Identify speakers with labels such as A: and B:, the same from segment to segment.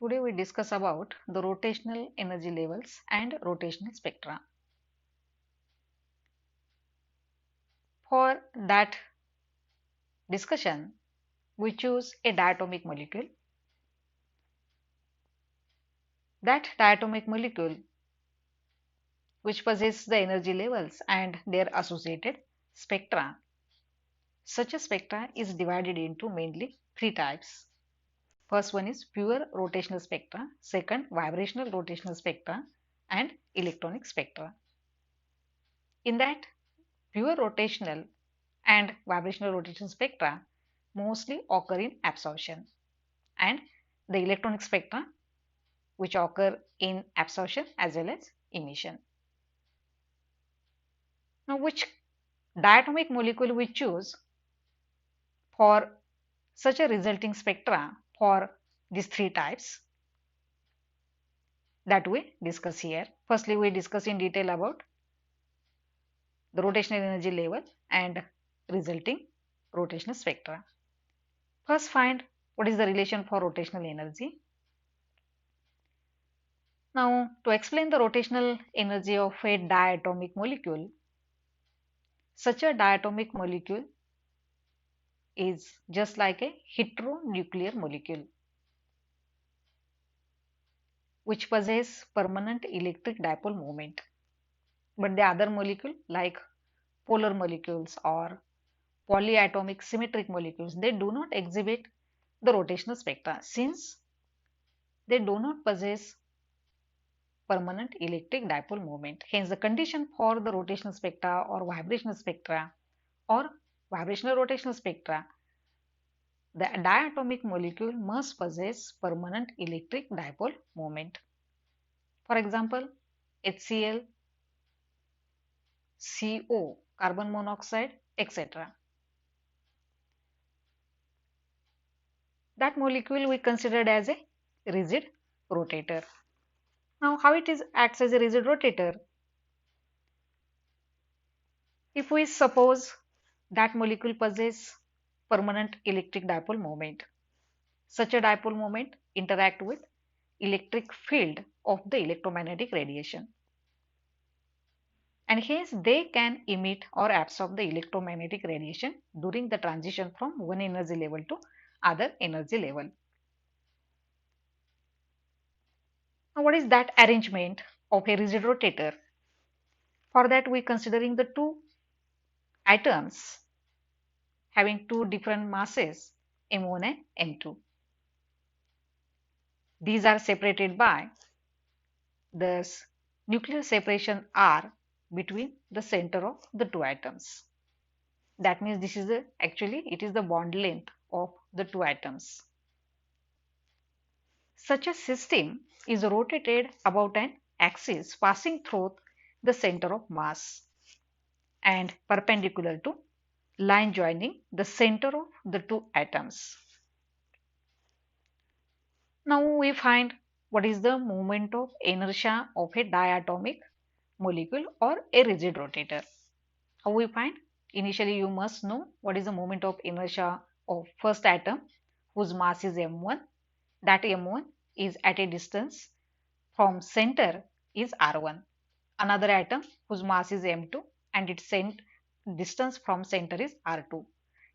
A: Today we discuss about the rotational energy levels and rotational spectra. For that discussion, we choose a diatomic molecule. That diatomic molecule which possesses the energy levels and their associated spectra. Such a spectra is divided into mainly three types. First one is pure rotational spectra, second vibrational rotational spectra, and electronic spectra. In that pure rotational and vibrational rotation spectra mostly occur in absorption, and the electronic spectra which occur in absorption as well as emission. Now, which diatomic molecule we choose for such a resulting spectra for these three types, that we discuss here. Firstly, we discuss in detail about the rotational energy level and resulting rotational spectra. First, find what is the relation for rotational energy. Now, to explain the rotational energy of a diatomic molecule, such a diatomic molecule is just like a heteronuclear molecule which possesses permanent electric dipole moment. But the other molecule like polar molecules or polyatomic symmetric molecules, they do not exhibit the rotational spectra since they do not possess permanent electric dipole moment. Hence, the condition for the rotational spectra or vibrational spectra or vibrational rotational spectra, the diatomic molecule must possess permanent electric dipole moment. For example, HCl, CO, carbon monoxide, etc. That molecule we considered as a rigid rotator. Now, how it is acts as a rigid rotator? If we suppose that molecule possesses permanent electric dipole moment, such a dipole moment interact with electric field of the electromagnetic radiation, and hence they can emit or absorb the electromagnetic radiation during the transition from one energy level to other energy level. Now, what is that arrangement of a rigid rotator? For that, we considering the two atoms having two different masses, m1 and m2. These are separated by this nuclear separation R between the center of the two atoms. That means this is actually it is the bond length of the two atoms. Such a system is rotated about an axis passing through the center of mass and perpendicular to line joining the center of the two atoms. Now we find what is the moment of inertia of a diatomic molecule or a rigid rotator. How we find? Initially you must know what is the moment of inertia of first atom whose mass is m1. That m1 is at a distance from center is r1. Another atom whose mass is m2 and its distance from center is r2.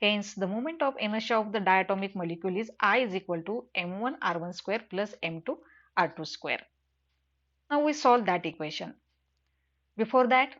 A: Hence, the moment of inertia of the diatomic molecule is I is equal to m1 r1 square plus m2 r2 square. Now we solve that equation. Before that,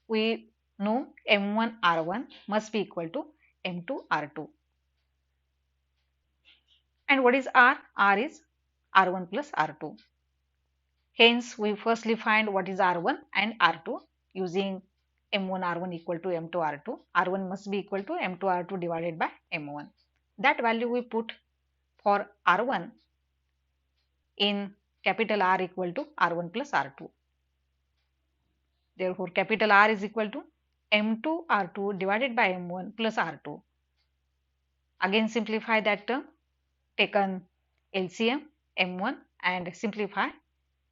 A: we know m1 r1 must be equal to m2 r2. And what is r? R is r1 plus r2. Hence, we firstly find what is r1 and r2 using m1 r1 equal to m2 r2. R1 must be equal to m2 r2 divided by m1. That value we put for r1 in capital R equal to r1 plus r2. Therefore, capital R is equal to m2 r2 divided by m1 plus r2. Again simplify that term, taken LCM m1 and simplify.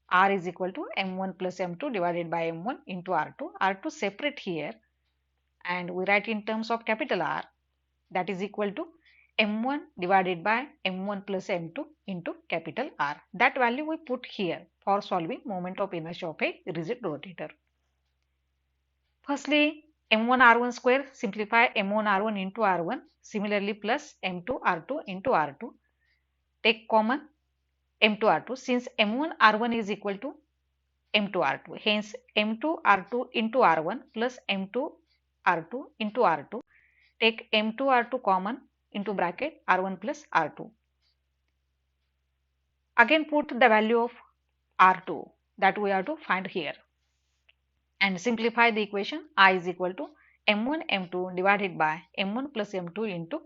A: R is equal to m1 plus m2 divided by m1 into r2. R2 separate here and we write in terms of capital R, that is equal to m1 divided by m1 plus m2 into capital R. That value we put here for solving moment of inertia of a rigid rotator. Firstly, m1 r1 square, simplify m1 r1 into r1, similarly plus m2 r2 into r2. Take common m2 r2, since m1 r1 is equal to m2 r2, hence m2 r2 into r1 plus m2 r2 into r2. Take m2 r2 common into bracket r1 plus r2. Again put the value of r2 that we have to find here and simplify the equation. I is equal to m1 m2 divided by m1 plus m2 into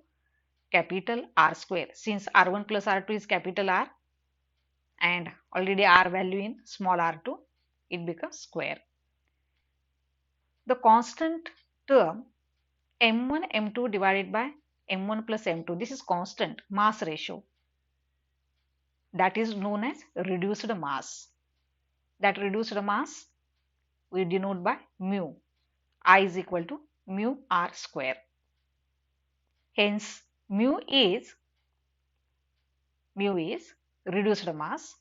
A: capital R square. Since r1 plus r2 is capital R and already R value in small r2, it becomes square. The constant term m1 m2 divided by m1 plus m2, this is constant mass ratio, that is known as reduced mass. That reduced mass we denote by mu. I is equal to mu R square. Hence mu is reduced mass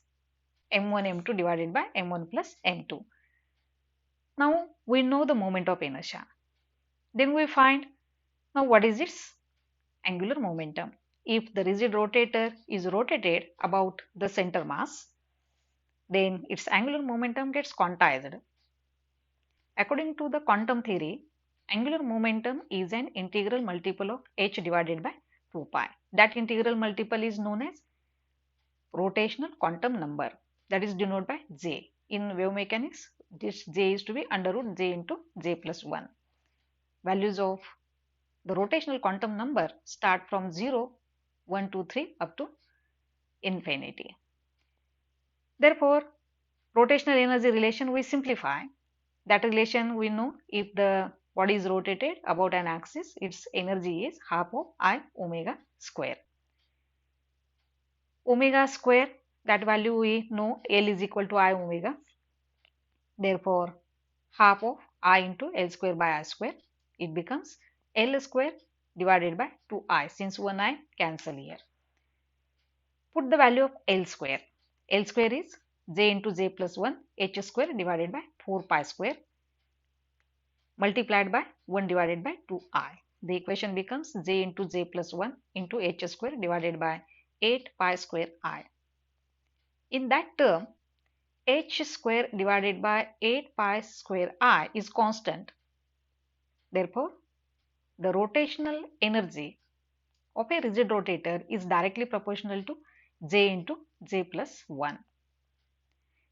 A: m1 m2 divided by m1 plus m2. Now we know the moment of inertia. Then we find now what is its angular momentum. If the rigid rotator is rotated about the center mass, then its angular momentum gets quantized. According to the quantum theory, angular momentum is an integral multiple of h divided by 2 pi. That integral multiple is known as rotational quantum number, that is denoted by j. In wave mechanics, this j is to be under root j into j plus 1. Values of the rotational quantum number start from 0, 1, 2, 3 up to infinity. Therefore, rotational energy relation we simplify. That relation we know, if the body is rotated about an axis, its energy is half of I omega square. Omega square, that value we know, L is equal to I omega. Therefore, half of I into L square by I square, it becomes L square divided by 2I, since 1I cancel here. Put the value of L square. L square is j into j plus 1 h square divided by 4 pi square multiplied by 1 divided by 2I. The equation becomes j into j plus 1 into h square divided by 8 pi square I. In that term, h square divided by 8 pi square I is constant. Therefore, the rotational energy of a rigid rotator is directly proportional to j into j plus 1.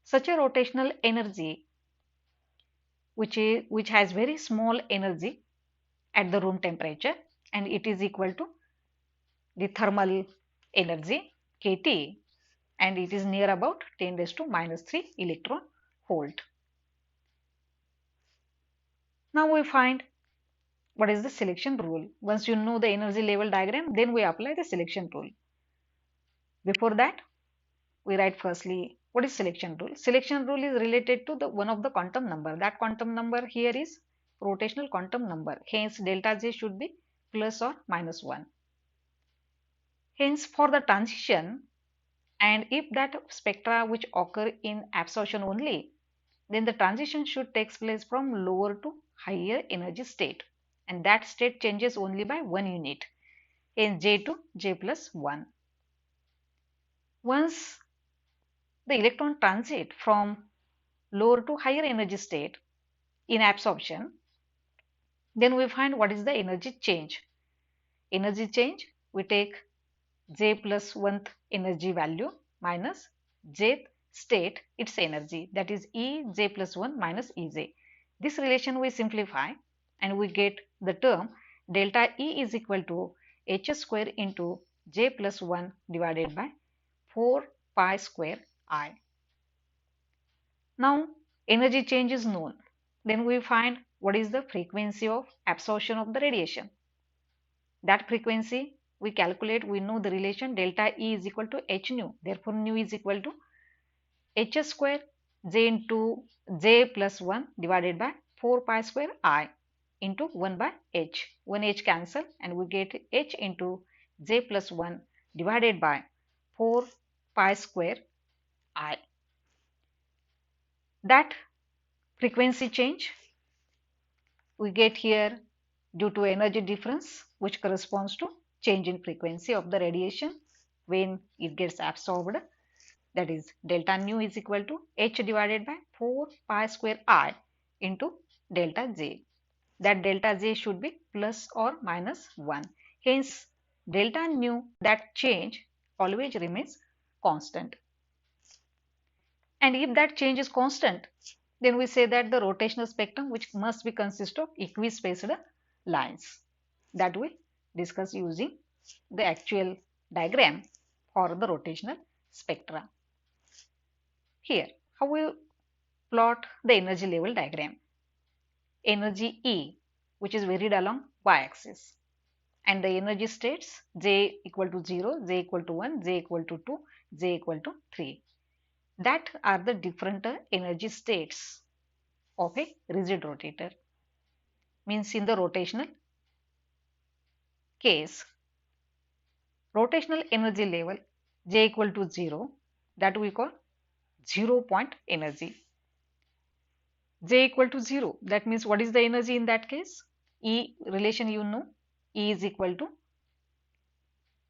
A: Such a rotational energy which has very small energy at the room temperature, and it is equal to the thermal energy kT, and it is near about 10 raised to minus 3 electron volt. Now we find what is the selection rule. Once you know the energy level diagram, then we apply the selection rule. Before that, we write firstly what is selection rule. Selection rule is related to the one of the quantum number. That quantum number here is rotational quantum number. Hence delta J should be plus or minus 1. Hence for the transition, and if that spectra which occur in absorption only, then the transition should take place from lower to higher energy state, and that state changes only by 1 unit, hence J to J plus 1. Once the electron transit from lower to higher energy state in absorption, then we find what is the energy change. Energy change, we take J plus 1th energy value minus Jth state its energy, that is E J plus 1 minus Ej. This relation we simplify and we get the term delta E is equal to h square into J plus 1 divided by 4 pi square I. Now energy change is known. Then we find what is the frequency of absorption of the radiation. That frequency we calculate, we know the relation delta E is equal to h nu. Therefore, nu is equal to h square J into J plus 1 divided by 4 pi square I into 1 by h. 1 h cancel and we get h into j plus 1 divided by 4 pi square I. That frequency change we get here due to energy difference, which corresponds to change in frequency of the radiation when it gets absorbed. That is delta nu is equal to h divided by 4 pi square I into delta j. That delta j should be plus or minus 1. Hence, delta nu, that change always remains constant. And if that change is constant, then we say that the rotational spectrum, which must be consist of equispaced lines, that we discuss using the actual diagram for the rotational spectra. Here, how we plot the energy level diagram. Energy E, which is varied along y-axis, and the energy states J equal to 0, J equal to 1, J equal to 2, J equal to 3. That are the different energy states of a rigid rotator. Means in the rotational case, rotational energy level J equal to 0, that we call 0 point energy. J equal to 0, that means what is the energy in that case? E relation you know, E is equal to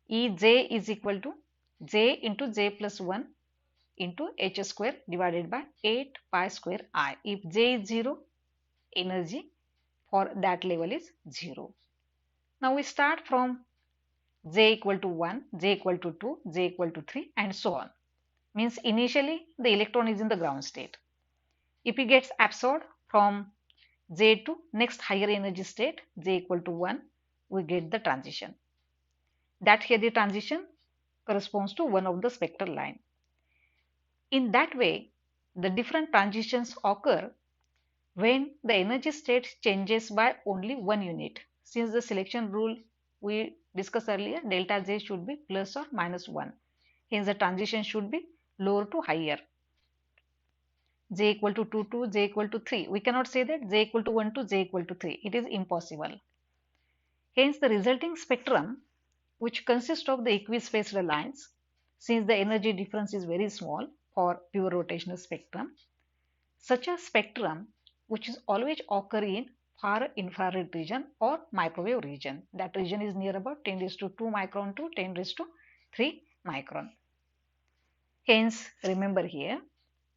A: Ej is equal to J into J plus 1 into h square divided by 8 pi square I. If J is 0, energy for that level is 0. Now we start from J equal to 1, J equal to 2, J equal to 3 and so on. Means initially the electron is in the ground state. If it gets absorbed from J to next higher energy state, J equal to 1, we get the transition. That here the transition corresponds to one of the spectral line. In that way, the different transitions occur when the energy state changes by only 1 unit. Since the selection rule we discussed earlier, delta J should be plus or minus 1. Hence the transition should be lower to higher. J equal to 2 to J equal to 3. We cannot say that J equal to 1 to J equal to 3. It is impossible. Hence the resulting spectrum, which consists of the equispaced lines, since the energy difference is very small for pure rotational spectrum, such a spectrum which is always occur in far infrared region or microwave region. That region is near about 10 raised to 2 micron to 10 raised to 3 micron. Hence, remember here,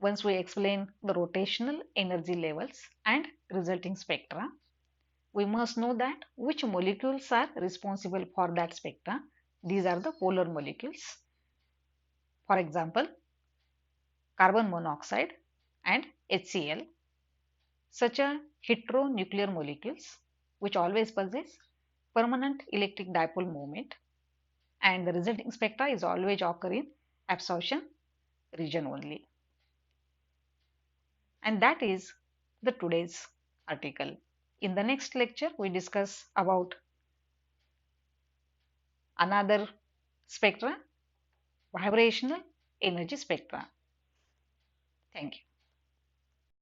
A: once we explain the rotational energy levels and resulting spectra, we must know that which molecules are responsible for that spectra. These are the polar molecules. For example, carbon monoxide and HCl, such are heteronuclear molecules which always possess permanent electric dipole moment, and the resulting spectra is always occur in absorption region only. And that is the today's article. In the next lecture, we discuss about another spectra, vibrational energy spectra. Thank you.